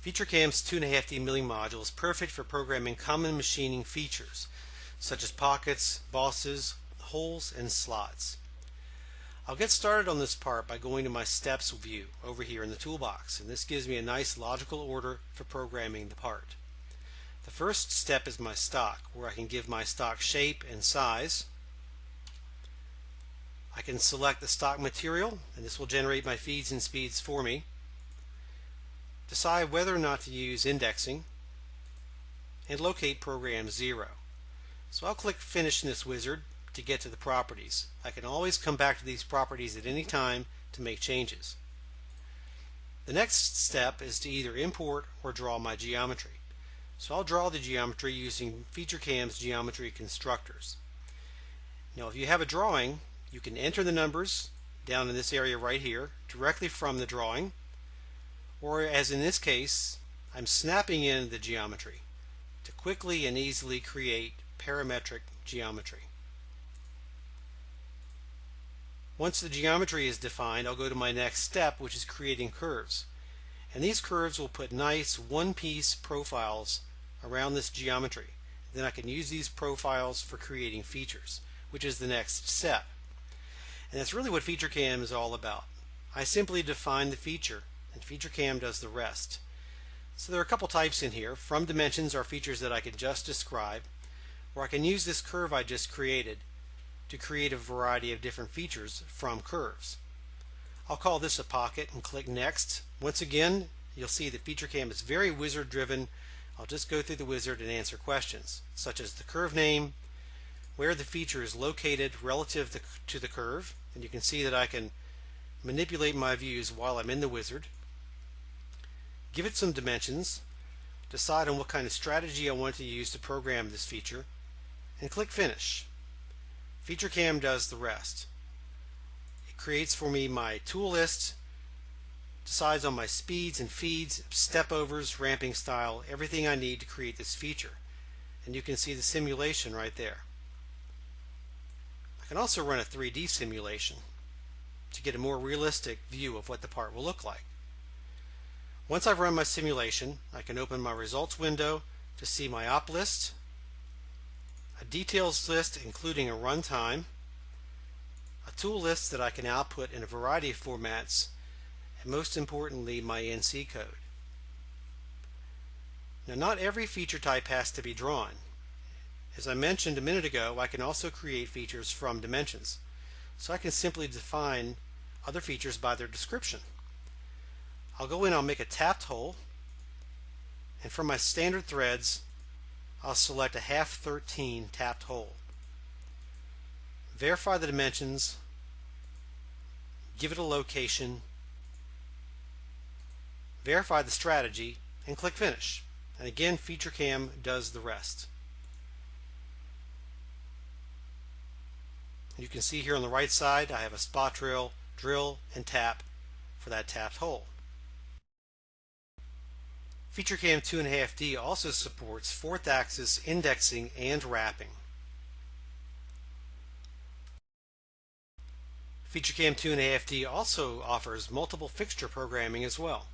FeatureCam's 2.5D milling module is perfect for programming common machining features, such as pockets, bosses, holes, and slots. I'll get started on this part by going to my steps view over here in the toolbox, and this gives me a nice logical order for programming the part. The first step is my stock, where I can give my stock shape and size. I can select the stock material, and this will generate my feeds and speeds for me. Decide whether or not to use indexing, and locate program 0. So I'll click Finish in this wizard to get to the properties. I can always come back to these properties at any time to make changes. The next step is to either import or draw my geometry. So I'll draw the geometry using FeatureCam's geometry constructors. Now if you have a drawing, you can enter the numbers down in this area right here directly from the drawing, or as in this case, I'm snapping in the geometry to quickly and easily create parametric geometry. Once the geometry is defined, I'll go to my next step, which is creating curves. And these curves will put nice one-piece profiles around this geometry. Then I can use these profiles for creating features, which is the next step. And that's really what FeatureCam is all about. I simply define the feature, and FeatureCam does the rest. So there are a couple types in here. From dimensions are features that I can just describe, or I can use this curve I just created to create a variety of different features from curves. I'll call this a pocket and click Next. Once again, you'll see that FeatureCam is very wizard driven. I'll just go through the wizard and answer questions such as the curve name, where the feature is located relative to the curve, and you can see that I can manipulate my views while I'm in the wizard. Give it some dimensions, decide on what kind of strategy I want to use to program this feature, and click Finish. FeatureCam does the rest. It creates for me my tool list, decides on my speeds and feeds, step overs, ramping style, everything I need to create this feature. And you can see the simulation right there. I can also run a 3D simulation to get a more realistic view of what the part will look like. Once I've run my simulation, I can open my results window to see my op list, a details list including a runtime, a tool list that I can output in a variety of formats, and most importantly my NC code. Now not every feature type has to be drawn. As I mentioned a minute ago, I can also create features from dimensions. So I can simply define other features by their description. I'll go in, I'll make a tapped hole, and from my standard threads I'll select a 1/2-13 tapped hole. Verify the dimensions, give it a location, verify the strategy, and click Finish. And again, FeatureCam does the rest. You can see here on the right side I have a spot drill, and tap for that tapped hole. FeatureCam 2.5D also supports 4th axis indexing and wrapping. FeatureCam 2.5D also offers multiple fixture programming as well.